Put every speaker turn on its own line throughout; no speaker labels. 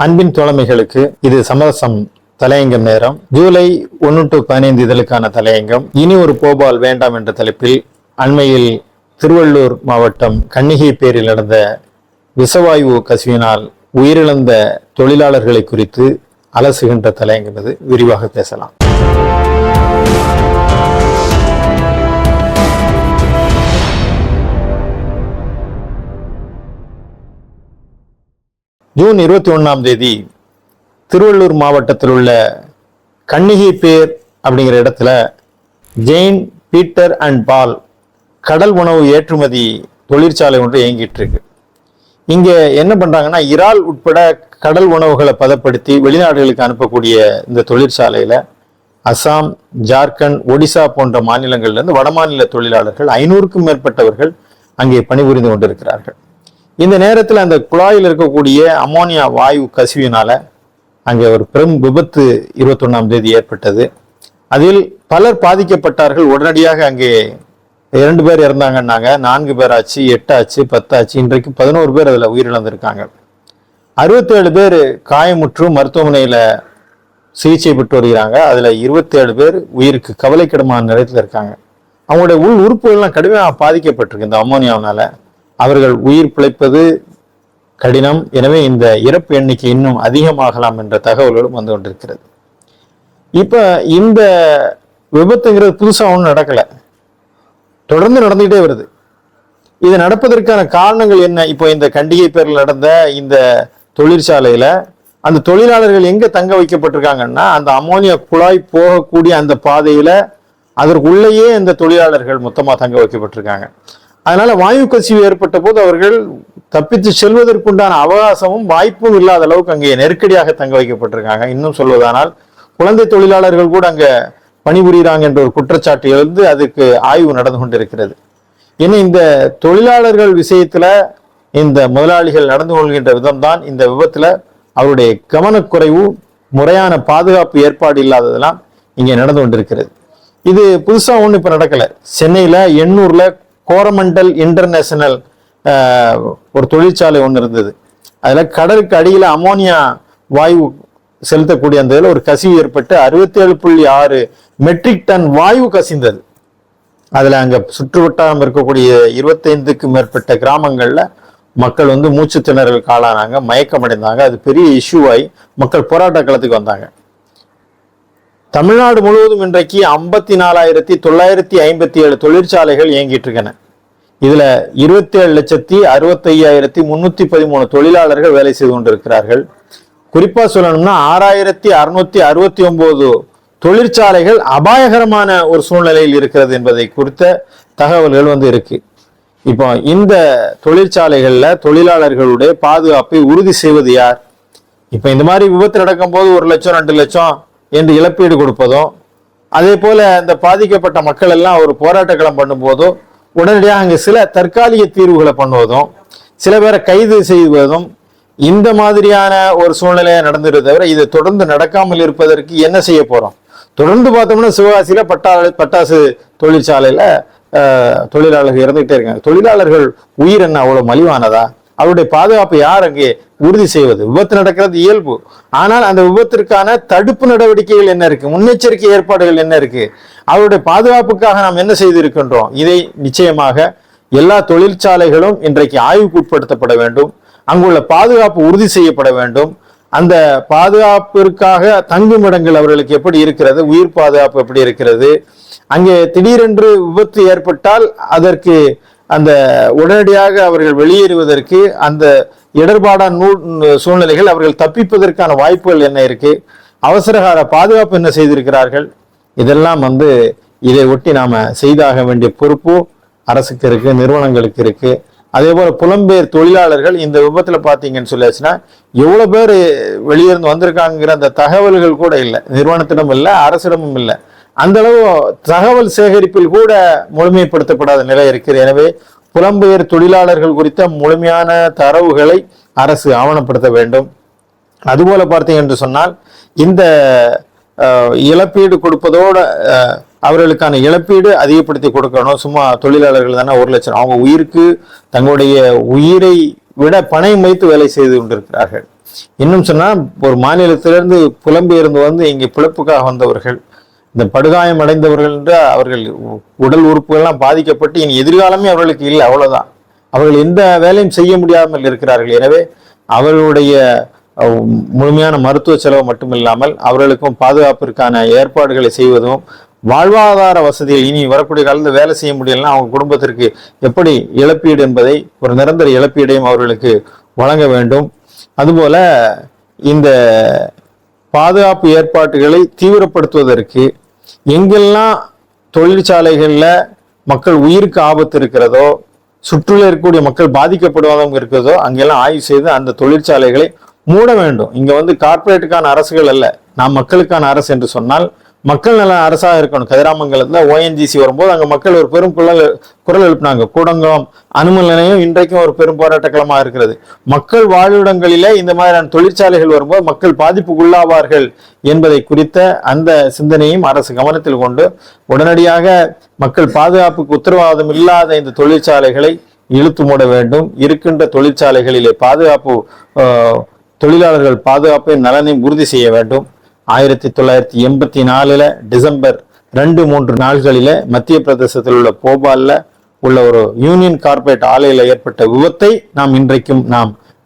அன்பின் தோழமைகளுக்கு இது சமரசம் தலையங்கம் நேரம். ஜூலை 1 to 15 இதழுக்கான தலையங்கம். இனி ஒரு போபால் வேண்டாம் என்ற தலைப்பில் அண்மையில் திருவள்ளூர் மாவட்டம் கன்னிகைப்பேரில் நடந்த விஷவாயு கசிவினால் உயிரிழந்த தொழிலாளர்களை குறித்து அலசுகின்ற தலையங்கம். இது விரிவாக பேசலாம். ஜூன் 21 திருவள்ளூர் மாவட்டத்தில் உள்ள கன்னிகைப்பேர் அப்படிங்கிற இடத்துல ஜெயின் பீட்டர் அண்ட் பால் கடல் உணவு ஏற்றுமதி தொழிற்சாலை ஒன்று இயங்கிட்டு இருக்கு. இங்க என்ன பண்றாங்கன்னா, இறால் உட்பட கடல் உணவுகளை பதப்படுத்தி வெளிநாடுகளுக்கு அனுப்பக்கூடிய இந்த தொழிற்சாலையில அசாம், ஜார்க்கண்ட், ஒடிசா போன்ற மாநிலங்கள்ல இருந்து வடமாநில தொழிலாளர்கள் 500க்கும் மேற்பட்டவர்கள் அங்கே பணிபுரிந்து கொண்டிருக்கிறார்கள். இந்த நேரத்தில் அந்த குழாயில் இருக்கக்கூடிய அமோனியா வாயு கசிவினால அங்கே ஒரு பெரும் விபத்து 21 ஏற்பட்டது. அதில் பலர் பாதிக்கப்பட்டார்கள். உடனடியாக அங்கே 2 பேர் இறந்தாங்கன்னாங்க, 4 பேர் ஆச்சு, 8 ஆச்சு, 10 ஆச்சு, இன்றைக்கு 11 பேர் அதில் உயிரிழந்திருக்காங்க. 67 பேர் காயமுற்று மருத்துவமனையில சிகிச்சை பெற்று வருகிறாங்க. அதுல 27 பேர் உயிருக்கு கவலைக்கிடமான நிலையத்தில் இருக்காங்க. அவங்களுடைய உள் உறுப்புகள்லாம் கடுமையாக பாதிக்கப்பட்டிருக்கு இந்த அமோனியாவினால. அவர்கள் உயிர் பிழைப்பது கடினம். எனவே இந்த இறப்பு எண்ணிக்கை இன்னும் அதிகமாகலாம் என்ற தகவல்களும் வந்து கொண்டிருக்கிறது. இப்ப இந்த விபத்துங்கிறது புதுசா ஒன்றும் நடக்கல, தொடர்ந்து நடந்துகிட்டே வருது. இது நடப்பதற்கான காரணங்கள் என்ன? இப்போ இந்த கன்னிகைப்பேரில் நடந்த இந்த தொழிற்சாலையில அந்த தொழிலாளர்கள் எங்க தங்க வைக்கப்பட்டிருக்காங்கன்னா, அந்த அமோனியா குழாய் போகக்கூடிய அந்த பாதையில அதற்குள்ளேயே இந்த தொழிலாளர்கள் மொத்தமா தங்க வைக்கப்பட்டிருக்காங்க. அதனால வாயு கசிவு ஏற்பட்ட போது அவர்கள் தப்பித்து செல்வதற்குண்டான அவகாசமும் வாய்ப்பும் இல்லாத அளவுக்கு அங்கே நெருக்கடியாக தங்க வைக்கப்பட்டிருக்காங்க. இன்னும் சொல்வதானால் குழந்தை தொழிலாளர்கள் கூட அங்க பணிபுரிகிறாங்க என்ற ஒரு குற்றச்சாட்டு எழுந்து அதுக்கு ஆய்வு நடந்து கொண்டிருக்கிறது. ஏன்னா இந்த தொழிலாளர்கள் விஷயத்துல இந்த முதலாளிகள் நடந்து கொள்கின்ற விதம்தான் இந்த விபத்துல அவருடைய கவனக்குறைவு, முறையான பாதுகாப்பு ஏற்பாடு இல்லாததெல்லாம் இங்கே நடந்து கொண்டிருக்கிறது. இது புதுசா ஒண்ணு இப்ப நடக்கல. சென்னையில எண்ணூர்ல கோரமண்டல் இன்டர்நேஷனல் ஒரு தொழிற்சாலை ஒன்று இருந்தது. அதுல கடலுக்கு அடியில அமோனியா வாயு செலுத்தக்கூடிய அந்த இதில் ஒரு கசிவு ஏற்பட்டு 67.6 மெட்ரிக் டன் வாயு கசிந்தது. அதுல அங்க சுற்றுவட்டாரம் இருக்கக்கூடிய 25க்கும் மேற்பட்ட கிராமங்கள்ல மக்கள் வந்து மூச்சு திணறலுக்கு ஆளானாங்க, மயக்கமடைந்தாங்க. அது பெரிய இஷ்யூவாய் மக்கள் போராட்ட களத்துக்கு வந்தாங்க. தமிழ்நாடு முழுவதும் இன்றைக்கு 54,957 தொழிற்சாலைகள் இயங்கிட்டு இருக்கன. இதுல 27,65,313 தொழிலாளர்கள் வேலை செய்து கொண்டிருக்கிறார்கள். குறிப்பா சொல்லணும்னா 6,669 தொழிற்சாலைகள் அபாயகரமான ஒரு சூழ்நிலையில் இருக்கிறது என்பதை குறித்த தகவல்கள் வந்து இருக்கு. இப்போ இந்த தொழிற்சாலைகள்ல தொழிலாளர்களுடைய பாதுகாப்பை உறுதி செய்வது யார்? இப்ப இந்த மாதிரி விபத்து நடக்கும் போது 1 லட்சம் 2 லட்சம் என்று இழப்பீடு கொடுப்பதும், அதே போல இந்த பாதிக்கப்பட்ட மக்கள் எல்லாம் ஒரு போராட்ட களம் பண்ணும் போதும் உடனடியாக அங்கே சில தற்காலிக தீர்வுகளை பண்ணுவதும், சில பேரை கைது செய்வதும், இந்த மாதிரியான ஒரு சூழ்நிலையை நடந்துட்டு தவிர இது தொடர்ந்து நடக்காமல் இருப்பதற்கு என்ன செய்ய போறோம்? தொடர்ந்து பார்த்தோம்னா சிவகாசியில பட்டாசு தொழிற்சாலையில தொழிலாளர்கள் இறந்துகிட்டே இருக்காங்க. தொழிலாளர்கள் உயிர் என்ன அவ்வளவு மலிவானதா? அவருடைய பாதுகாப்பு யார் அங்கே உறுதி செய்வது? விபத்து நடக்கிறது இயல்பு. ஆனால் அந்த விபத்திற்கான தடுப்பு நடவடிக்கைகள் என்ன இருக்கு? முன்னெச்சரிக்கை ஏற்பாடுகள் என்ன இருக்கு? அவருடைய பாதுகாப்புக்காக நாம் என்ன செய்திருக்கின்றோம்? இதை நிச்சயமாக எல்லா தொழிற்சாலைகளும் இன்றைக்கு ஆய்வுக்கு உட்படுத்தப்பட வேண்டும். அங்குள்ள பாதுகாப்பு உறுதி செய்யப்பட வேண்டும். அந்த பாதுகாப்பிற்காக தங்குமிடங்கள் அவர்களுக்கு எப்படி இருக்கிறது? உயிர் பாதுகாப்பு எப்படி இருக்கிறது? அங்கே திடீரென்று விபத்து ஏற்பட்டால் அதற்கு அந்த உடனடியாக அவர்கள் வெளியேறுவதற்கு அந்த இடர்பாடான சூழ்நிலைகள், அவர்கள் தப்பிப்பதற்கான வாய்ப்புகள் என்ன இருக்கு? அவசரகால பாதுகாப்பு என்ன செய்திருக்கிறார்கள்? இதெல்லாம் வந்து இதை ஒட்டி நாம செய்தாக வேண்டிய பொறுப்பு அரசுக்கு இருக்கு, நிறுவனங்களுக்கு இருக்கு. அதே போல புலம்பெயர் தொழிலாளர்கள் இந்த விபத்துல பாத்தீங்கன்னு சொல்லியாச்சுன்னா எவ்வளவு பேர் வெளியிருந்து வந்திருக்காங்கிற அந்த தகவல்கள் கூட இல்லை, நிறுவனத்திடம் இல்லை, அரசிடமும் இல்லை. அந்த அளவு தகவல் சேகரிப்பில் கூட முழுமைப்படுத்தப்படாத நிலை இருக்கிறது. எனவே புலம்பெயர் தொழிலாளர்கள் குறித்த முழுமையான தரவுகளை அரசு ஆவணப்படுத்த வேண்டும். அதுபோல பார்த்தீங்க என்று சொன்னால் இந்த இழப்பீடு கொடுப்பதோட அவர்களுக்கான இழப்பீடு அதிகப்படுத்தி கொடுக்கணும். சும்மா தொழிலாளர்கள் தானே 1 லட்சம், அவங்க உயிருக்கு தங்களுடைய உயிரை விட பணயம் வைத்து வேலை செய்து கொண்டிருக்கிறார்கள். இன்னும் சொன்னா ஒரு மாநிலத்திலிருந்து புலம்பெயர்ந்து வந்து இங்கே பிழைப்புக்காக வந்தவர்கள், இந்த படுகாயம் அடைந்தவர்கள் என்று அவர்கள் உடல் உறுப்புகள்லாம் பாதிக்கப்பட்டு இனி எதிர்காலமே அவர்களுக்கு இல்லை, அவ்வளவுதான். அவர்கள் எந்த வேலையும் செய்ய முடியாமல் இருக்கிறார்கள். எனவே அவர்களுடைய முழுமையான மருத்துவ செலவு மட்டுமில்லாமல் அவர்களுக்கும் பாதுகாப்பிற்கான ஏற்பாடுகளை செய்வதும், வாழ்வாதார வசதிகள் இனி வரக்கூடிய காலத்தில் வேலை செய்ய முடியலன்னா அவங்க குடும்பத்திற்கு எப்படி இழப்பீடு என்பதை ஒரு நிரந்தர இழப்பீடையும் அவர்களுக்கு வழங்க வேண்டும். அதுபோல இந்த பாதுகாப்பு ஏற்பாடுகளை தீவிரப்படுத்துவதற்கு எங்கெல்லாம் தொழிற்சாலைகளில் மக்கள் உயிருக்கு ஆபத்து இருக்கிறதோ, சுற்றுலா இருக்கக்கூடிய மக்கள் பாதிக்கப்படுவதும் இருக்கிறதோ, அங்கெல்லாம் ஆய்வு செய்து அந்த தொழிற்சாலைகளை மூட வேண்டும். இங்க வந்து கார்பரேட்டுக்கான அரசுகள் அல்ல, நாம் மக்களுக்கான அரசு என்று சொன்னால் மக்கள் நல அரசாக இருக்கணும். கதிராமங்கலத்துல ONGC வரும்போது அங்க மக்கள் ஒரு பெரும் குரல் எழுப்பினாங்க. கூடங்குளம் அணுமின் நிலையம் இன்றைக்கும் ஒரு பெரும் போராட்ட களமாக இருக்கிறது. மக்கள் வாழ்விடங்களிலே இந்த மாதிரியான தொழிற்சாலைகள் வரும்போது மக்கள் பாதிப்புக்குள்ளாவார்கள் என்பதை குறித்த அந்த சிந்தனையும் அரசு கவனத்தில் கொண்டு உடனடியாக மக்கள் பாதுகாப்புக்கு உத்தரவாதம் இல்லாத இந்த தொழிற்சாலைகளை இழுத்து மூட வேண்டும். இருக்கின்ற தொழிற்சாலைகளிலே பாதுகாப்பு தொழிலாளர்கள் பாதுகாப்பை நலனை உறுதி செய்ய வேண்டும். 1984 டிசம்பர் 2-3 நாள்களில மத்திய பிரதேசத்தில் உள்ள போபால்ல உள்ள ஒரு யூனியன் கார்பரேட் ஆலையில ஏற்பட்ட விபத்தை நாம் இன்றைக்கும்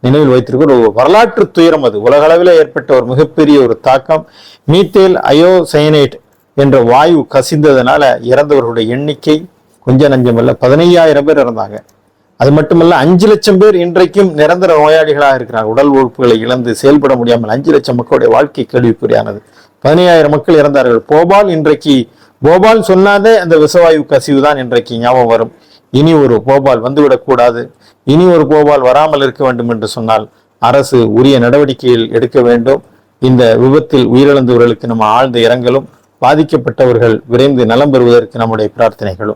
நினைவில் வைத்திருக்கிற ஒரு வரலாற்று துயரம். அது உலக அளவில் ஏற்பட்ட ஒரு மிகப்பெரிய ஒரு தாக்கம். மீத்தேல் அயோசயனேட் என்ற வாயு கசிந்ததுனால இறந்தவர்களுடைய எண்ணிக்கை கொஞ்ச நஞ்சமல்ல, 15,000 பேர் இறந்தாங்க. அது மட்டுமல்ல 5 லட்சம் பேர் இன்றைக்கும் நிரந்தர நோயாளிகளாக இருக்கிறாங்க. உடல் உறுப்புகளை இழந்து செயல்பட முடியாமல் 5 லட்சம் மக்களுடைய வாழ்க்கை கேள்விக்குறியானது. 15,000 மக்கள் இறந்தார்கள். போபால் சொன்னாதே அந்த விஷவாயு கசிவு தான் இன்றைக்கு ஞாபகம் வரும். இனி ஒரு போபால் வந்துவிடக்கூடாது, இனி ஒரு போபால் வராமல் இருக்க வேண்டும் என்று சொன்னால் அரசு உரிய நடவடிக்கைகள் எடுக்க வேண்டும். இந்த விபத்தில் உயிரிழந்தவர்களுக்கு நம்ம ஆழ்ந்த இரங்கலும், பாதிக்கப்பட்டவர்கள் விரைந்து நலம் பெறுவதற்கு நம்முடைய பிரார்த்தனைகளும்.